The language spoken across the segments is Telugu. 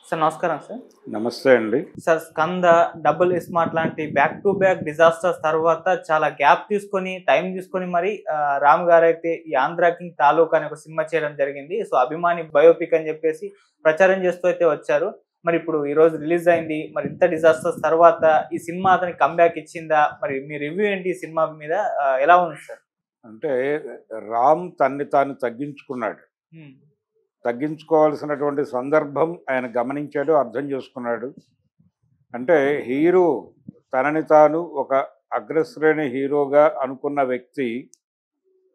సార్ నమస్కారం సార్. నమస్తే అండి. సార్ 'స్కంద', 'డబుల్ ఇస్మార్ట్' లాంటి బ్యాక్ టు బ్యాక్ డిజాస్టర్స్ తర్వాత చాలా గ్యాప్ తీసుకొని, టైం తీసుకొని మరి రామ్ గారైతే ఈ 'ఆంధ్ర కింగ్ తాలూకా' అనే ఒక సినిమా చేయడం జరిగింది. సో, అభిమాని బయోపిక్ అని చెప్పేసి ప్రచారం చేస్తూ అయితే వచ్చారు. మరి ఇప్పుడు ఈ రోజు రిలీజ్ అయింది. మరి ఇంత డిజాస్టర్స్ తర్వాత ఈ సినిమా అతనికి కమ్‌బ్యాక్ ఇచ్చిందా? మరి మీ రివ్యూ ఏంటి ఈ సినిమా మీద? ఎలా ఉంది సార్? అంటే రామ్ తన్ని తాను తగ్గించుకున్నాడు. హ్మ్. తగ్గించుకోవాల్సినటువంటి సందర్భం ఆయన గమనించాడు, అర్థం చేసుకున్నాడు. అంటే హీరో తనని తాను ఒక అగ్రశ్రేణి హీరోగా అనుకున్న వ్యక్తి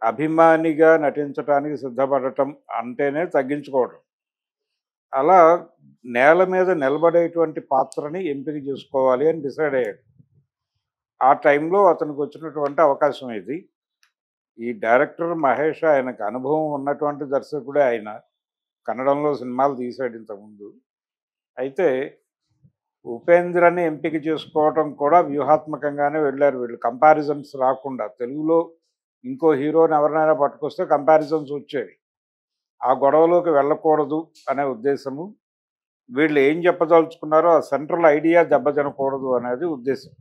అభిమానిగా నటించటానికి సిద్ధపడటం అంటేనే తగ్గించుకోవడం. అలా నేల మీద నిలబడేటువంటి పాత్రని ఎంపిక చేసుకోవాలి అని డిసైడ్ అయ్యాడు. ఆ టైంలో అతనికి వచ్చినటువంటి అవకాశం ఇది. ఈ డైరెక్టర్ మహేష్ ఆయనకు అనుభవం ఉన్నటువంటి దర్శకుడే ఆయన. కన్నడంలో సినిమాలు తీశాడు ఇంతకుముందు. అయితే ఉపేంద్రని ఎంపిక చేసుకోవటం కూడా వ్యూహాత్మకంగానే వెళ్ళారు వీళ్ళు, కంపారిజన్స్ రాకుండా. తెలుగులో ఇంకో హీరోని ఎవరినైనా పట్టుకొస్తే కంపారిజన్స్ వచ్చేవి. ఆ గొడవలోకి వెళ్ళకూడదు అనే ఉద్దేశము. వీళ్ళు ఏం చెప్పదలుచుకున్నారో ఆ సెంట్రల్ ఐడియా దెబ్బతినకూడదు అనేది ఉద్దేశం.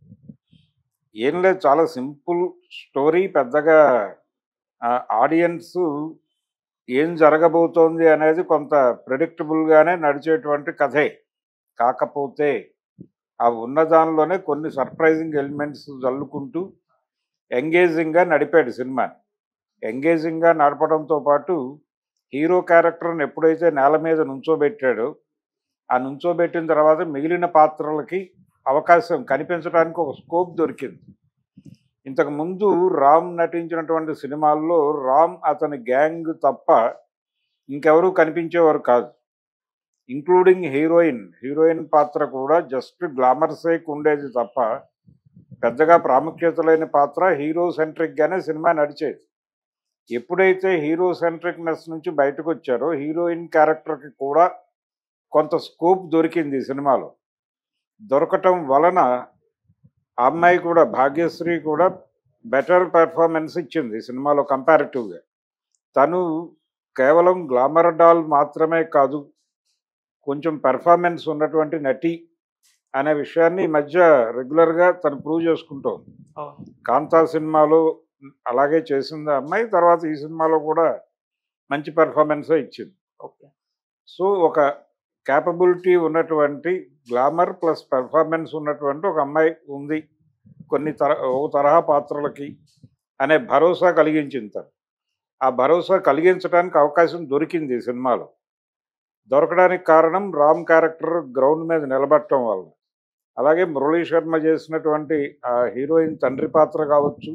ఏం లేదు, చాలా సింపుల్ స్టోరీ. పెద్దగా ఆడియన్స్ ఏం జరగబోతోంది అనేది కొంత ప్రెడిక్టబుల్గానే నడిచేటువంటి కథే. కాకపోతే ఆ ఉన్న దానిలోనే కొన్ని సర్ప్రైజింగ్ ఎలిమెంట్స్ జల్లుకుంటూ ఎంగేజింగ్గా నడిపాడు సినిమాని. ఎంగేజింగ్గా నడపడంతో పాటు హీరో క్యారెక్టర్ని ఎప్పుడైతే నేల మీద నుంచోబెట్టాడో, ఆ నుంచోబెట్టిన తర్వాత మిగిలిన పాత్రలకి అవకాశం కనిపించడానికి ఒక స్కోప్ దొరికింది. ఇంతకుముందు రామ్ నటించినటువంటి సినిమాల్లో రామ్ అతని గ్యాంగ్ తప్ప ఇంకెవరూ కనిపించేవారు కాదు, ఇంక్లూడింగ్ హీరోయిన్. హీరోయిన్ పాత్ర కూడా జస్ట్ గ్లామర్ సేక్ ఉండేది తప్ప పెద్దగా ప్రాముఖ్యత లేని పాత్ర. హీరో సెంట్రిక్గానే సినిమా నడిచేది. ఎప్పుడైతే హీరో సెంట్రిక్నెస్ నుంచి బయటకు వచ్చారో హీరోయిన్ క్యారెక్టర్కి కూడా కొంత స్కోప్ దొరికింది ఈ సినిమాలో. దొరకటం వలన ఆ అమ్మాయి కూడా, భాగ్యశ్రీ కూడా బెటర్ పెర్ఫార్మెన్స్ ఇచ్చింది ఈ సినిమాలో కంపారిటివ్గా. తను కేవలం గ్లామర్ డాల్ మాత్రమే కాదు, కొంచెం పెర్ఫార్మెన్స్ ఉన్నటువంటి నటి అనే విషయాన్ని ఈ మధ్య రెగ్యులర్గా తను ప్రూవ్ చేసుకుంటోంది. కాంతా సినిమాలో అలాగే చేసింది ఆ అమ్మాయి. తర్వాత ఈ సినిమాలో కూడా మంచి పెర్ఫార్మెన్సే ఇచ్చింది. ఓకే. సో ఒక క్యాపబిలిటీ ఉన్నటువంటి, గ్లామర్ ప్లస్ పెర్ఫార్మెన్స్ ఉన్నటువంటి ఒక అమ్మాయి ఉంది ఒక తరహా పాత్రలకి అనే భరోసా కలిగించింది తను. ఆ భరోసా కలిగించడానికి అవకాశం దొరికింది ఈ సినిమాలో. దొరకడానికి కారణం రామ్ క్యారెక్టర్ గ్రౌండ్ మీద నిలబడటం వల్ల. అలాగే మురళీ శర్మ చేసినటువంటి ఆ హీరోయిన్ తండ్రి పాత్ర కావచ్చు,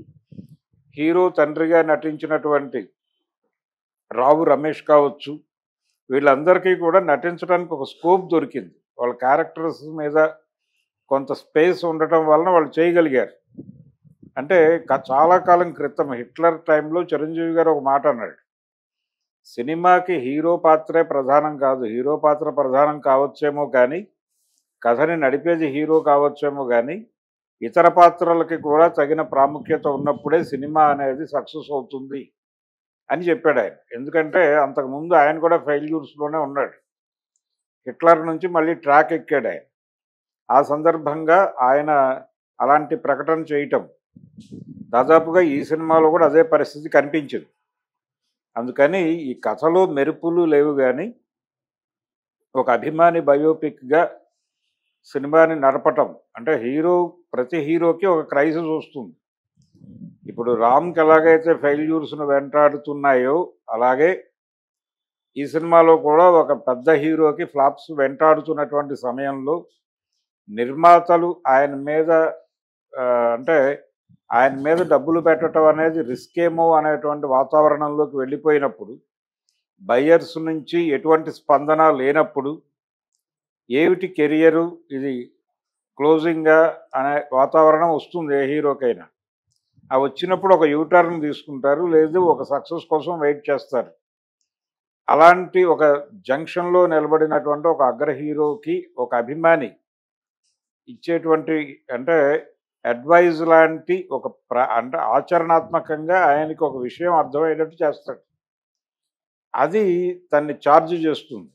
హీరో తండ్రిగా నటించినటువంటి రావు రమేష్ కావచ్చు, వీళ్ళందరికీ కూడా నటించడానికి ఒక స్కోప్ దొరికింది. వాళ్ళ క్యారెక్టర్స్ మీద కొంత స్పేస్ ఉండటం వలన వాళ్ళు చేయగలిగారు. అంటే చాలా కాలం క్రితం హిట్లర్ టైంలో చిరంజీవి గారు ఒక మాట అన్నాడు, సినిమాకి హీరో పాత్రే ప్రధానం కాదు, హీరో పాత్ర ప్రధానం కావచ్చేమో కానీ, కథని నడిపేది హీరో కావచ్చేమో కానీ, ఇతర పాత్రలకి కూడా తగిన ప్రాముఖ్యత ఉన్నప్పుడే సినిమా అనేది సక్సెస్ అవుతుంది అని చెప్పాడు ఆయన. ఎందుకంటే అంతకుముందు ఆయన కూడా ఫెయిల్యూర్స్లోనే ఉన్నాడు. హిట్లర్ నుంచి మళ్ళీ ట్రాక్ ఎక్కాడు ఆయన. ఆ సందర్భంగా ఆయన అలాంటి ప్రకటన చేయటం, దాదాపుగా ఈ సినిమాలో కూడా అదే పరిస్థితి కనిపించింది. అందుకని ఈ కథలో మెరుపులు లేవు కానీ ఒక అభిమాని బయోపిక్గా సినిమాని నడపటం అంటే ప్రతి హీరోకి ఒక క్రైసిస్ వస్తుంది. ఇప్పుడు రామ్కి ఎలాగైతే ఫెయిల్యూర్స్ను వెంటాడుతున్నాయో అలాగే ఈ సినిమాలో కూడా ఒక పెద్ద హీరోకి ఫ్లాప్స్ వెంటాడుతున్నటువంటి సమయంలో నిర్మాతలు ఆయన మీద డబ్బులు పెట్టడం అనేది రిస్క్ ఏమో అనేటువంటి వాతావరణంలోకి వెళ్ళిపోయినప్పుడు, బయ్యర్స్ నుంచి ఎటువంటి స్పందన లేనప్పుడు, ఏమిటి కెరియరు ఇది క్లోజింగ్గా అనే వాతావరణం వస్తుంది ఏ హీరోకైనా. ఆ వచ్చినప్పుడు ఒక యూటర్న్ తీసుకుంటారు, లేదు ఒక సక్సెస్ కోసం వెయిట్ చేస్తారు. అలాంటి ఒక జంక్షన్లో నిలబడినటువంటి ఒక అగ్ర హీరోకి ఒక అభిమాని ఇచ్చేటువంటి అడ్వైజ్ లాంటి ఆచరణాత్మకంగా ఆయనకి ఒక విషయం అర్థమయ్యేటట్టు చేస్తాడు. అది తన్ని ఛార్జ్ చేస్తుంది.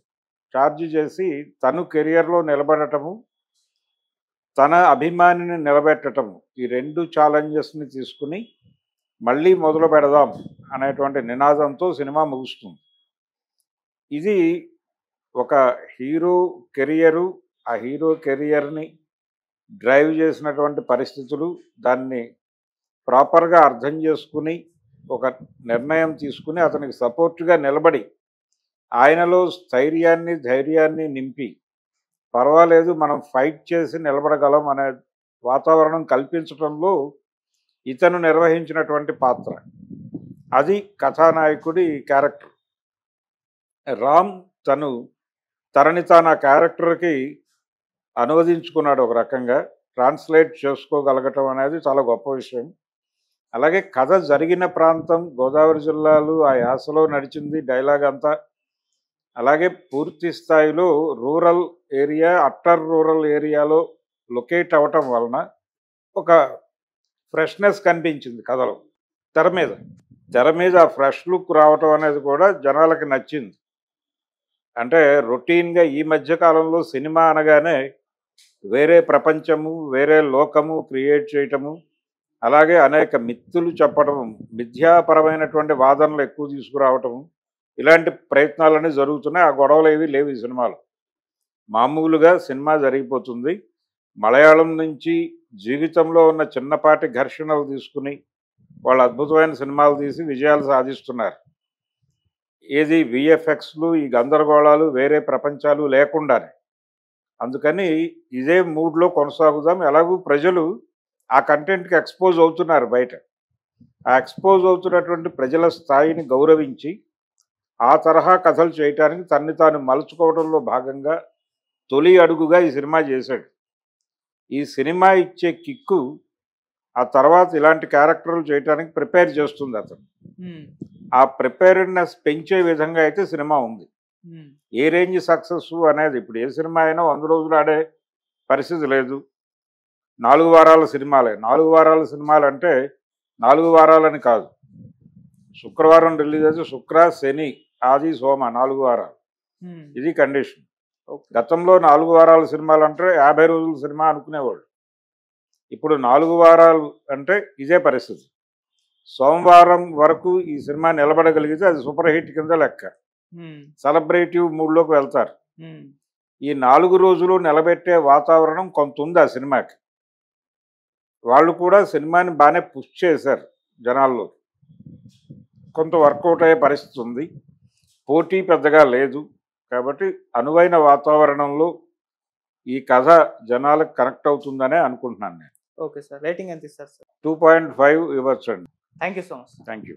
ఛార్జ్ చేసి తను కెరియర్లో నిలబడటము, తన అభిమానిని నిలబెట్టటము, ఈ 2 ఛాలెంజెస్ని తీసుకుని మళ్ళీ మొదలు పెడదాం అనేటువంటి నినాదంతో సినిమా ముగుస్తుంది. ఇది ఒక హీరో కెరియరు, ఆ హీరో కెరియర్ని డ్రైవ్ చేసినటువంటి పరిస్థితులు, దాన్ని ప్రాపర్గా అర్థం చేసుకుని ఒక నిర్ణయం తీసుకుని అతనికి సపోర్ట్గా నిలబడి ఆయనలో స్థైర్యాన్ని ధైర్యాన్ని నింపి పర్వాలేదు మనం ఫైట్ చేసి నిలబడగలం అనే వాతావరణం కల్పించడంలో ఇతను నిర్వహించినటువంటి పాత్ర, అది కథానాయకుడి క్యారెక్టర్. రామ్ తనని తాను ఆ క్యారెక్టర్కి అనువదించుకున్నాడు, ఒక రకంగా ట్రాన్స్లేట్ చేసుకోగలగటం అనేది చాలా గొప్ప విషయం. అలాగే కథ జరిగిన ప్రాంతం గోదావరి జిల్లాలో ఆ యాసలో నడిచింది డైలాగ్ అంతా. అలాగే పూర్తి స్థాయిలో రూరల్ ఏరియా, అట్టర్ రూరల్ ఏరియాలో లొకేట్ అవ్వటం వలన ఒక ఫ్రెష్నెస్ కనిపించింది కథలో. తెర మీద ఆ ఫ్రెష్ లుక్ రావటం అనేది కూడా జనాలకి నచ్చింది. అంటే రొటీన్గా ఈ మధ్య కాలంలో సినిమా అనగానే వేరే ప్రపంచము, వేరే లోకము క్రియేట్ చేయటము, అలాగే అనేక మిత్తులు చెప్పటము, మిథ్యాపరమైనటువంటి వాదనలు ఎక్కువ తీసుకురావటము, ఇలాంటి ప్రయత్నాలన్నీ జరుగుతున్నాయి. ఆ గొడవలు ఏవి లేవు ఈ సినిమాలో. మామూలుగా సినిమా జరిగిపోతుంది. మలయాళం నుంచి జీవితంలో ఉన్న చిన్నపాటి ఘర్షణలు తీసుకుని వాళ్ళు అద్భుతమైన సినిమాలు తీసి విజయాలు సాధిస్తున్నారు. ఏది విఎఫ్ఎక్స్లు, ఈ గందరగోళాలు, వేరే ప్రపంచాలు లేకుండానే. అందుకని ఇదే మూడ్లో కొనసాగుదాం. ఎలాగూ ప్రజలు ఆ కంటెంట్కి ఎక్స్పోజ్ అవుతున్నారు బయట. ఆ ఎక్స్పోజ్ అవుతున్నటువంటి ప్రజల స్థాయిని గౌరవించి ఆ తరహా కథలు చేయటానికి తన్ని తాను మలుచుకోవడంలో భాగంగా తొలి అడుగుగా ఈ సినిమా చేశాడు. ఈ సినిమా ఇచ్చే కిక్కు ఆ తర్వాత ఇలాంటి క్యారెక్టర్లు చేయడానికి ప్రిపేర్ చేస్తుంది అతను. ఆ ప్రిపేర్డ్నెస్ పెంచే విధంగా అయితే సినిమా ఉంది. ఏ రేంజ్ సక్సెస్ అనేది ఇప్పుడు ఏ సినిమా అయినా 100 రోజులు ఆడే పరిస్థితి లేదు. 4 వారాల సినిమాలే. 4 వారాల సినిమాలు అంటే 4 వారాలని కాదు, శుక్రవారం రిలీజ్ అయితే శుక్ర, శని, ఆది, సోమ 4 వారాలు. ఇది కండిషన్. గతంలో 4 వారాల సినిమాలు అంటే 50 రోజుల సినిమా అనుకునేవాళ్ళు. ఇప్పుడు 4 వారాలు అంటే ఇదే పరిస్థితి. సోమవారం వరకు ఈ సినిమా నిలబడగలిగితే అది సూపర్ హిట్ కింద లెక్క. సెలబ్రేటివ్ మూడ్లోకి వెళ్తారు. ఈ 4 రోజులు నిలబెట్టే వాతావరణం కొంత ఉంది ఆ సినిమాకి. వాళ్ళు కూడా సినిమాని బాగానే పుష్ చేశారు జనాల్లో. కొంత వర్కౌట్ అయ్యే పరిస్థితి ఉంది. పోటీ పెద్దగా లేదు కాబట్టి అనువైన వాతావరణంలో ఈ కథ జనాలకు కనెక్ట్ అవుతుందనే అనుకుంటున్నాను నేను. ఓకే సార్, రేటింగ్ ఎంత ఇస్తారు సార్? 2.5 ఇవ్వచ్చండి. Thank you so much. Thank you.